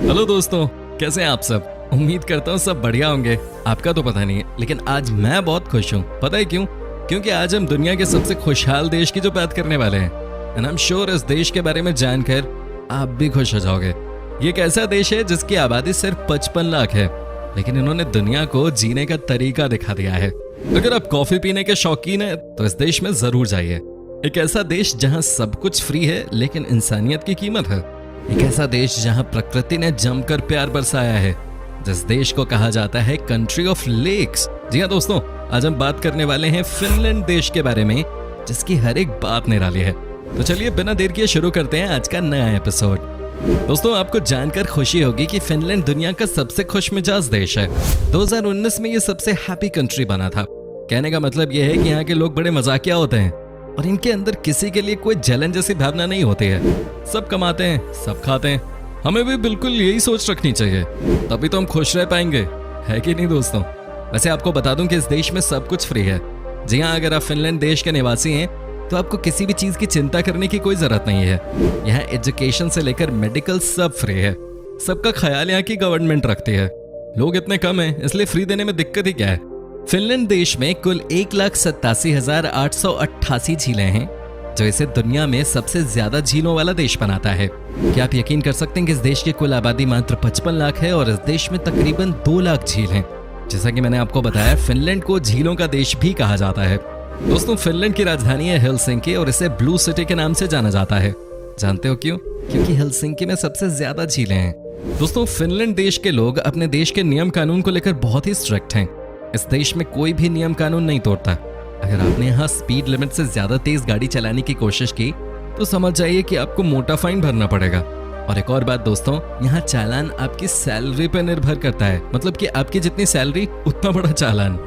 Hello दोस्तों, कैसे हैं आप सब। उम्मीद करता हूँ सब बढ़िया होंगे। आपका तो पता नहीं है, लेकिन आज मैं बहुत खुश हूँ। पता है क्यों? क्योंकि आज हम दुनिया के सबसे खुशहाल देश की जो बात करने वाले हैं। एंड आई एम श्योर इस देश के बारे में जानकर आप भी खुश हो जाओगे। ये एक ऐसा देश है जिसकी आबादी सिर्फ 55 लाख है, लेकिन इन्होंने दुनिया को जीने का तरीका दिखा दिया है। अगर आप कॉफी पीने के शौकीन हैं तो इस देश में जरूर जाइए। एक ऐसा देश जहां सब कुछ फ्री है लेकिन इंसानियत की कीमत है। एक ऐसा देश जहां प्रकृति ने जमकर प्यार बरसाया है, जिस देश को कहा जाता है कंट्री ऑफ लेक्स। जी हाँ दोस्तों, आज हम बात करने वाले हैं फिनलैंड देश के बारे में, जिसकी हर एक बात निराली है। तो चलिए बिना देर किए शुरू करते हैं आज का नया एपिसोड। दोस्तों, आपको जानकर खुशी होगी कि फिनलैंड दुनिया का सबसे खुशमिजाज देश है। 2019 में ये सबसे हैप्पी कंट्री बना था। कहने का मतलब ये है कि यहाँ के लोग बड़े मजाकिया होते हैं और इनके अंदर किसी के लिए कोई जलन जैसी भावना नहीं होती है। सब कमाते हैं, सब खाते हैं। हमें भी बिल्कुल यही सोच रखनी चाहिए, तभी तो हम खुश रह पाएंगे, है कि नहीं दोस्तों। वैसे आपको बता दूं कि इस देश में सब कुछ फ्री है। जी हाँ, अगर आप फिनलैंड देश के निवासी हैं तो आपको किसी भी चीज की चिंता करने की कोई जरूरत नहीं है। यहाँ एजुकेशन से लेकर मेडिकल सब फ्री है। सबका ख्याल यहाँ की गवर्नमेंट रखती है। लोग इतने कम हैं, इसलिए फ्री देने में दिक्कत ही क्या है। फिनलैंड देश में कुल 1,87,888 झीलें हैं, जो इसे दुनिया में सबसे ज्यादा झीलों वाला देश बनाता है। क्या आप यकीन कर सकते हैं कि इस देश की कुल आबादी मात्र 55 लाख है और इस देश में तकरीबन 2 लाख झील हैं। जैसा कि मैंने आपको बताया, फिनलैंड को झीलों का देश भी कहा जाता है। दोस्तों, फिनलैंड की राजधानी है हेलसिंकी और इसे ब्लू सिटी के नाम से जाना जाता है। जानते हो क्यों? क्योंकि हेलसिंकी में सबसे ज्यादा झीलें हैं। दोस्तों, फिनलैंड देश के लोग अपने देश के नियम कानून को लेकर बहुत ही स्ट्रिक्ट हैं। इस देश में कोई भी नियम कानून नहीं तोड़ता। अगर आपने यहाँ स्पीड लिमिट से ज्यादा तेज गाड़ी चलाने की कोशिश की तो समझ जाइए कि आपको मोटा फाइन भरना पड़ेगा। और एक और बात दोस्तों, यहाँ चालान आपकी सैलरी पर निर्भर करता है। मतलब कि आपकी जितनी सैलरी उतना बड़ा चालान।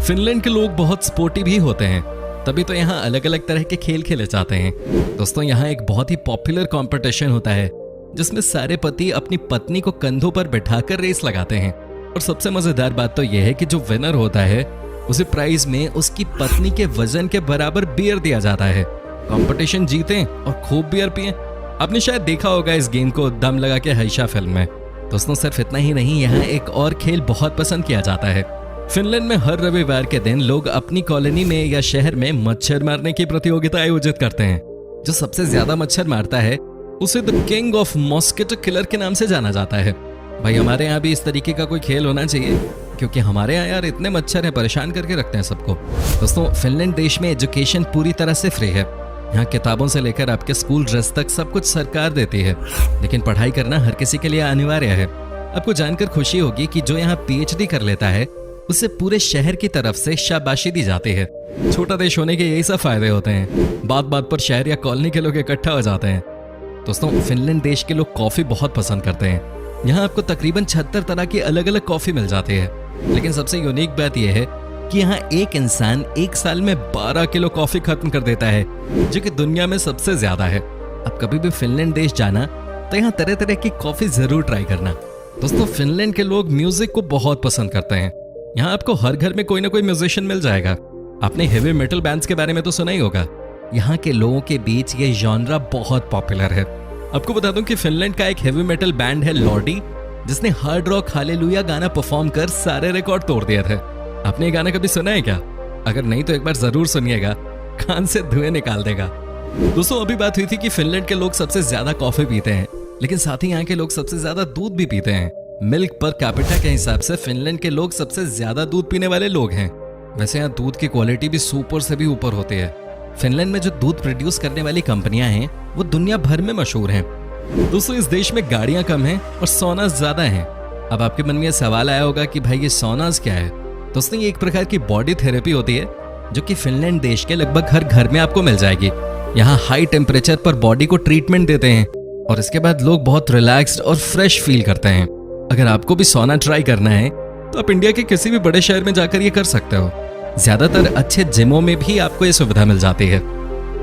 फिनलैंड के लोग बहुत स्पोर्टी भी होते हैं, तभी तो यहाँ अलग अलग तरह के खेल खेले जाते हैं। दोस्तों, यहाँ एक बहुत ही पॉपुलर कंपटीशन होता है जिसमें सारे पति अपनी पत्नी को कंधों पर बैठाकर रेस लगाते हैं। और सबसे मजेदार बात तो यह है कि जो विनर होता है उसे प्राइज में उसकी पत्नी के वजन के बराबर बियर दिया जाता है। कंपटीशन जीतें और खूब बियर पिएं। आपने शायद देखा होगा इस गेम को दम लगा के हईशा फिल्म में। दोस्तों, सिर्फ इतना ही नहीं, यहाँ एक और खेल बहुत पसंद किया जाता है। फिनलैंड में हर रविवार के दिन लोग अपनी कॉलोनी में या शहर में मच्छर मारने की प्रतियोगिता आयोजित करते हैं। जो सबसे ज्यादा मच्छर मारता है उसे the king of mosquito killer के नाम से जाना जाता है। भाई, हमारे यहाँ भी इस तरीके का कोई खेल होना चाहिए, क्योंकि हमारे यहाँ यार इतने मच्छर हैं, परेशान करके रखते हैं सबको। दोस्तों, फिनलैंड देश में एजुकेशन पूरी तरह से फ्री है। यहाँ किताबों से लेकर आपके स्कूल ड्रेस तक सब कुछ सरकार देती है, लेकिन पढ़ाई करना हर किसी के लिए अनिवार्य है। आपको जानकर खुशी होगी कि जो यहाँ PhD कर लेता है उसे पूरे शहर की तरफ से शाबाशी दी जाती है। छोटा देश होने के यही सब फायदे होते हैं। बात बात पर शहर या कॉलोनी के लोग इकट्ठा हो जाते हैं। दोस्तों, फिनलैंड देश के लोग कॉफी बहुत पसंद करते हैं। यहाँ आपको तकरीबन 76 तरह की अलग अलग कॉफी मिल जाती है। लेकिन सबसे यूनिक बात यह है कि यहाँ एक इंसान एक साल में 12 किलो कॉफी खत्म कर देता है, जो कि दुनिया में सबसे ज्यादा है। अब कभी भी फिनलैंड देश जाना तो यहाँ तरह तरह की कॉफी जरूर ट्राई करना। दोस्तों, फिनलैंड के लोग म्यूजिक को बहुत पसंद करते हैं। यहाँ आपको हर घर में कोई ना कोई म्यूजिशियन मिल जाएगा। आपने हेवी मेटल बैंड्स के बारे में तो सुना ही होगा। यहाँ के लोगों के बीच ये जॉनरा बहुत पॉपुलर है। आपको बता दूं कि फिनलैंड का एक हेवी मेटल बैंड है लॉर्डी, जिसने हार्ड रॉक हालेलुया गाना परफॉर्म कर सारे रिकॉर्ड तोड़ दिए थे। आपने ये गाना कभी सुना है क्या? अगर नहीं तो एक बार जरूर सुनिएगा, कान से धुएं निकाल देगा। दोस्तों, अभी बात हुई थी कि फिनलैंड के लोग सबसे ज्यादा कॉफी पीते हैं, लेकिन साथ ही यहाँ के लोग सबसे ज्यादा दूध भी पीते हैं। मिल्क पर कैपिटा के हिसाब से फिनलैंड के लोग सबसे ज्यादा दूध पीने वाले लोग हैं। वैसे यहाँ दूध की क्वालिटी भी सुपर से भी ऊपर होती है। फिनलैंड में जो दूध प्रोड्यूस करने वाली कंपनियां हैं वो दुनिया भर में मशहूर हैं। दोस्तों, इस देश में गाड़ियां कम हैं और सोनास ज्यादा हैं। अब आपके मन में ये सवाल आया होगा कि भाई ये सोनास क्या है? दोस्तों, ये एक प्रकार की बॉडी थेरेपी होती है जो कि फिनलैंड देश के लगभग हर घर में आपको मिल जाएगी। यहाँ हाई टेम्परेचर पर बॉडी को ट्रीटमेंट देते हैं और इसके बाद लोग बहुत रिलैक्स्ड और फ्रेश फील करते हैं। अगर आपको भी सोना ट्राई करना है तो आप इंडिया के किसी भी बड़े शहर में जाकर ये कर सकते हो। ज्यादातर अच्छे जिमों में भी आपको ये सुविधा मिल जाती है।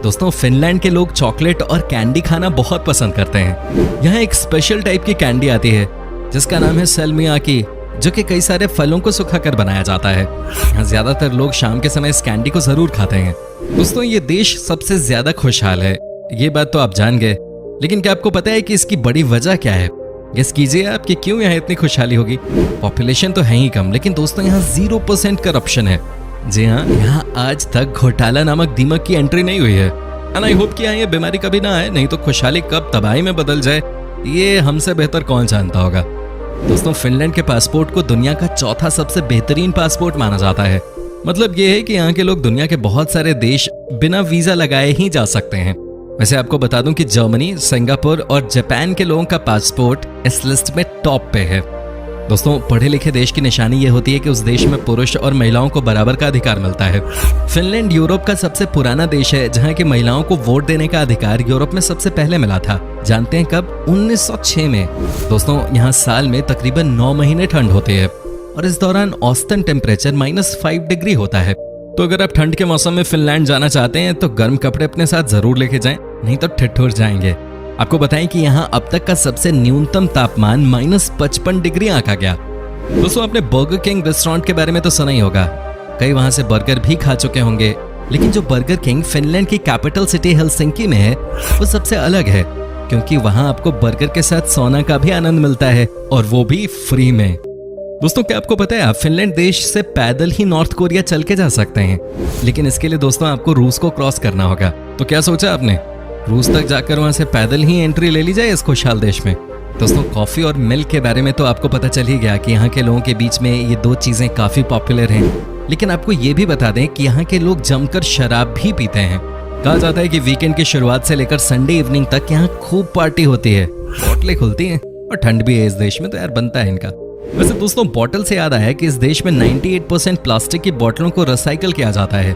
दोस्तों, फिनलैंड के लोग चॉकलेट और कैंडी खाना बहुत पसंद करते हैं। यहाँ एक स्पेशल टाइप की कैंडी आती है जिसका नाम है सेलमियाकी, जो कि कई सारे फलों को सुखाकर बनाया जाता है। यहाँ ज्यादातर लोग शाम के समय इस कैंडी को जरूर खाते हैं। दोस्तों, ये देश सबसे ज्यादा खुशहाल है, ये बात तो आप जान गए, लेकिन क्या आपको पता है कि इसकी बड़ी वजह क्या है? गेस कीजिए आप कि क्यों यहाँ इतनी खुशहाली होगी। पॉपुलेशन तो है ही कम, लेकिन दोस्तों यहाँ 0% करप्शन है। जी हाँ, यहाँ आज तक घोटाला नामक दीमक की एंट्री नहीं हुई है। एंड आई होप कि यहाँ ये बीमारी कभी ना आए, नहीं तो खुशहाली कब तबाही में बदल जाए ये हमसे बेहतर कौन जानता होगा। दोस्तों, फिनलैंड के पासपोर्ट को दुनिया का चौथा सबसे बेहतरीन पासपोर्ट माना जाता है। मतलब ये है कि यहाँ के लोग दुनिया के बहुत सारे देश बिना वीजा लगाए ही जा सकते हैं। वैसे आपको बता दूं कि जर्मनी, सिंगापुर और जापान के लोगों का पासपोर्ट इस लिस्ट में टॉप पे है। दोस्तों, पढ़े लिखे देश की निशानी ये होती है कि उस देश में पुरुष और महिलाओं को बराबर का अधिकार मिलता है। फिनलैंड यूरोप का सबसे पुराना देश है जहाँ की महिलाओं को वोट देने का अधिकार यूरोप में सबसे पहले मिला था। जानते हैं कब? 1906 में। दोस्तों, यहाँ साल में तकरीबन 9 महीने ठंड होती है और इस दौरान औसतन टेम्परेचर -5 डिग्री होता है। तो अगर आप ठंड के मौसम में फिनलैंड जाना चाहते हैं तो गर्म कपड़े अपने साथ जरूर लेके जाएं, नहीं तो ठिठुर जाएंगे। आपको बताएं कि यहाँ अब तक का सबसे न्यूनतम तापमान -55 डिग्री आंका गया। दोस्तों, आपने बर्गर किंग रेस्टोरेंट के बारे में तो सुना ही होगा, कई वहां से बर्गर भी खा चुके होंगे। लेकिन जो बर्गर किंग फिनलैंड की कैपिटल सिटी हेलसिंकी में है वो सबसे अलग है, क्योंकि वहां आपको बर्गर के साथ सोना का भी आनंद मिलता है, और वो भी फ्री में। दोस्तों, क्या आपको पता है आप फिनलैंड देश से पैदल ही नॉर्थ कोरिया चल के जा सकते हैं, लेकिन इसके लिए दोस्तों आपको रूस को क्रॉस करना होगा। तो क्या सोचा आपने, रूस तक जाकर वहां से पैदल ही एंट्री ले ली जाए इस खुशहाल देश में। दोस्तों, कॉफी और मिल्क के बारे में तो आपको पता चल ही गया कि यहाँ के लोगों के बीच में ये 2 चीजें काफी पॉपुलर हैं। लेकिन आपको ये भी बता दें कि यहाँ के लोग जमकर शराब भी पीते हैं। कहा जाता है कि वीकेंड की शुरुआत से लेकर संडे इवनिंग तक यहाँ खूब पार्टी होती है, बोतलें खुलती हैं, और ठंड भी है इस देश में तो यार बनता है इनका। वैसे दोस्तों, बोतल से याद आया कि इस देश में 98% प्लास्टिक की बोतलों को रिसाइकल किया जाता है,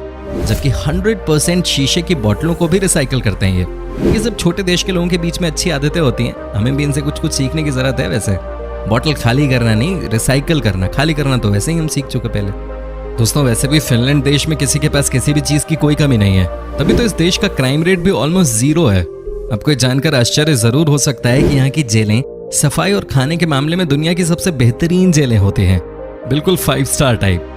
जबकि 100% शीशे की बोतलों को भी रिसाइकल करते हैं। ये सब छोटे देश के लोगों के बीच में अच्छी आदतें होती हैं, हमें भी इनसे कुछ सीखने की जरूरत है। वैसे बोतल खाली करना नहीं, रिसाइकल करना। खाली करना तो वैसे ही हम सीख चुके पहले। दोस्तों, वैसे भी फिनलैंड देश में किसी के पास किसी भी चीज की कोई कमी नहीं है, तभी तो इस देश का क्राइम रेट भी ऑलमोस्ट 0 है। आपको ये जानकर आश्चर्य जरूर हो सकता है कि यहाँ की जेलें सफाई और खाने के मामले में दुनिया की सबसे बेहतरीन जेलें होती हैं, बिल्कुल 5 स्टार टाइप।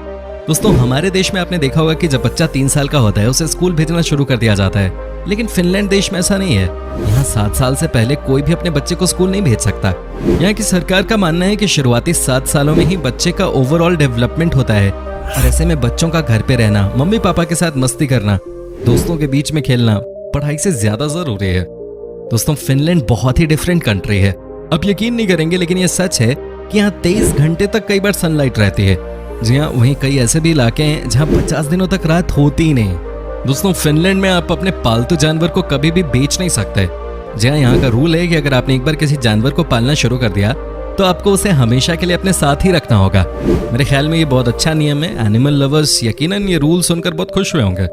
दोस्तों, हमारे देश में आपने देखा होगा कि जब बच्चा 3 साल का होता है उसे स्कूल भेजना शुरू कर दिया जाता है, लेकिन फिनलैंड देश में ऐसा नहीं है। यहाँ 7 साल से पहले कोई भी अपने बच्चे को स्कूल नहीं भेज सकता। यहाँ की सरकार का मानना है कि शुरुआती 7 सालों में ही बच्चे का ओवरऑल डेवलपमेंट होता है, और ऐसे में बच्चों का घर पे रहना, मम्मी पापा के साथ मस्ती करना, दोस्तों के बीच में खेलना पढ़ाई से ज्यादा जरूरी है। दोस्तों, फिनलैंड बहुत ही डिफरेंट कंट्री है। अब यकीन नहीं करेंगे, लेकिन ये सच है कि यहाँ 23 घंटे तक कई बार सनलाइट रहती है। जी हाँ, वहीं कई ऐसे भी इलाके हैं जहाँ 50 दिनों तक रात होती ही नहीं। दोस्तों, फिनलैंड में आप अपने पालतू जानवर को कभी भी बेच नहीं सकते। जी हाँ, यहाँ का रूल है कि अगर आपने एक बार किसी जानवर को पालना शुरू कर दिया तो आपको उसे हमेशा के लिए अपने साथ ही रखना होगा। मेरे ख्याल में ये बहुत अच्छा नियम है। एनिमल लवर्स यकीनन ये रूल सुनकर बहुत खुश हुए होंगे।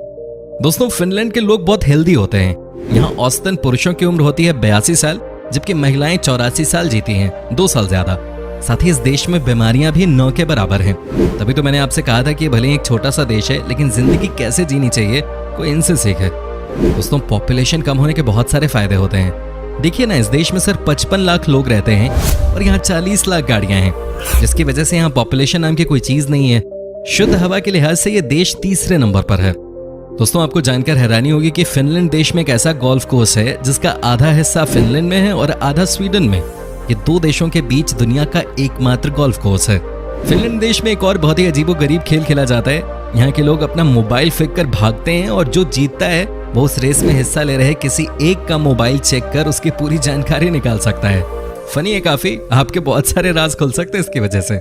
दोस्तों, फिनलैंड के लोग बहुत हेल्दी होते हैं। यहाँ औसतन पुरुषों की उम्र होती है 82 साल, जबकि महिलाएं 84 साल जीती हैं, 2 साल ज्यादा। साथ ही इस देश में बीमारियां भी 9 के बराबर हैं। तभी तो मैंने आपसे कहा था कि भले ही एक छोटा सा देश है, लेकिन जिंदगी कैसे जीनी चाहिए कोई इनसे सीखे। दोस्तों, पॉपुलेशन कम होने के बहुत सारे फायदे होते हैं। देखिए ना, इस देश में सिर्फ 55 लाख लोग रहते हैं और यहाँ 40 लाख गाड़ियां हैं, जिसकी वजह से यहाँ पॉपुलेशन नाम की कोई चीज नहीं है। शुद्ध हवा के लिहाज से ये देश 3रे नंबर पर है। दोस्तों, आपको जानकर हैरानी होगी कि फिनलैंड देश में एक ऐसा गोल्फ कोर्स है जिसका आधा हिस्सा फिनलैंड में है और आधा स्वीडन में। ये 2 देशों के बीच दुनिया का एकमात्र गोल्फ कोर्स है। फिनलैंड देश में एक और बहुत ही अजीबोगरीब खेल खेला जाता है। यहाँ के लोग अपना मोबाइल फेंक कर भागते हैं और जो जीतता है वो उस रेस में हिस्सा ले रहे किसी एक का मोबाइल चेक कर उसकी पूरी जानकारी निकाल सकता है। फनी है काफी, आपके बहुत सारे राज खुल सकते हैं इसकी वजह से।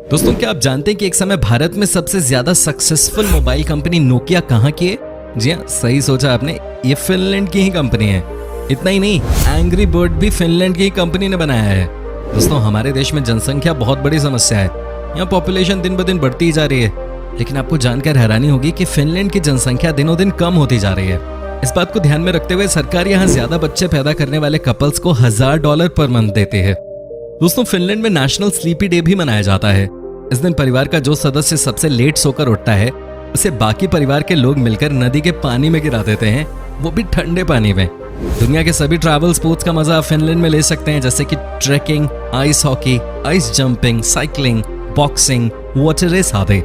दोस्तों, क्या आप जानते हैं कि एक समय भारत में सबसे ज्यादा सक्सेसफुल मोबाइल कंपनी नोकिया कहाँ की है? जी हाँ, सही सोचा आपने, ये फिनलैंड की ही कंपनी है। इतना ही नहीं, एंग्री बर्ड भी फिनलैंड की ही कंपनी ने बनाया है। दोस्तों, हमारे देश में जनसंख्या बहुत बड़ी समस्या है। यहाँ पॉपुलेशन दिन ब दिन बढ़ती ही जा रही है, लेकिन आपको जानकर हैरानी होगी कि फिनलैंड की जनसंख्या दिनों दिन कम होती जा रही है। इस बात को ध्यान में रखते हुए सरकार यहाँ ज्यादा बच्चे पैदा करने वाले कपल्स को $1000 पर मंथ देती है। दोस्तों, फिनलैंड में नेशनल स्लीपी डे भी मनाया जाता है। इस दिन परिवार का जो सदस्य सबसे लेट सोकर उठता है उसे बाकी परिवार के लोग मिलकर नदी के पानी में गिरा देते हैं, वो भी ठंडे पानी में। दुनिया के सभी ट्रैवल स्पोर्ट्स का मजा आप फिनलैंड में ले सकते हैं, जैसे कि trekking, ice hockey, ice jumping, cycling, boxing, water race आदि।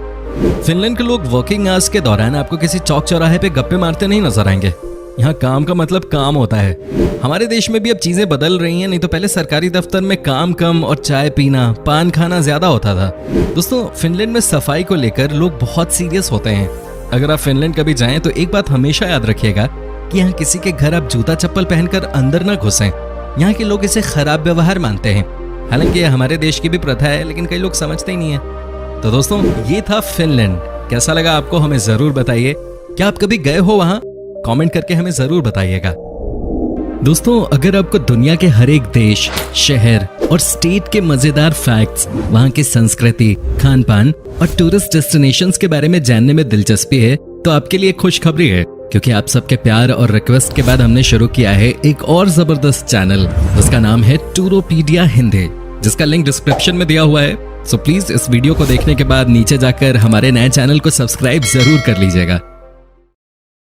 फिनलैंड के लोग वर्किंग आवर्स के दौरान आपको किसी चौक चौराहे पे गप्पे मारते नहीं नजर आएंगे। यहाँ काम का मतलब काम होता है। हमारे देश में भी अब चीजें बदल रही हैं, नहीं तो पहले सरकारी दफ्तर में काम कम और चाय पीना, पान खाना ज्यादा होता था। दोस्तों, फिनलैंड में सफाई को लेकर लोग बहुत सीरियस होते हैं। अगर आप फिनलैंड कभी जाएं तो एक बात हमेशा याद रखिएगा कि यहाँ किसी के घर आप जूता चप्पल पहनकर अंदर ना घुसें। यहाँ के लोग इसे खराब व्यवहार मानते हैं। हालांकि ये हमारे देश की भी प्रथा है, लेकिन कई लोग समझते ही नहीं है। तो दोस्तों, ये था फिनलैंड। कैसा लगा आपको हमें जरूर बताइए। क्या आप कभी गए हो वहां? कमेंट करके हमें जरूर बताइएगा। दोस्तों, अगर आपको दुनिया के हर एक देश, शहर और स्टेट के मजेदार फैक्ट्स, वहां की संस्कृति, खान पान और टूरिस्ट डेस्टिनेशंस के बारे में जानने में दिलचस्पी है, तो आपके लिए खुशखबरी है, क्योंकि आप सबके प्यार और रिक्वेस्ट के बाद हमने शुरू किया है एक और जबरदस्त चैनल, जिसका नाम है टूरोपीडिया हिंदी, जिसका लिंक डिस्क्रिप्शन में दिया हुआ है। सो प्लीज इस वीडियो को देखने के बाद नीचे जाकर हमारे नए चैनल को सब्सक्राइब जरूर कर लीजिएगा।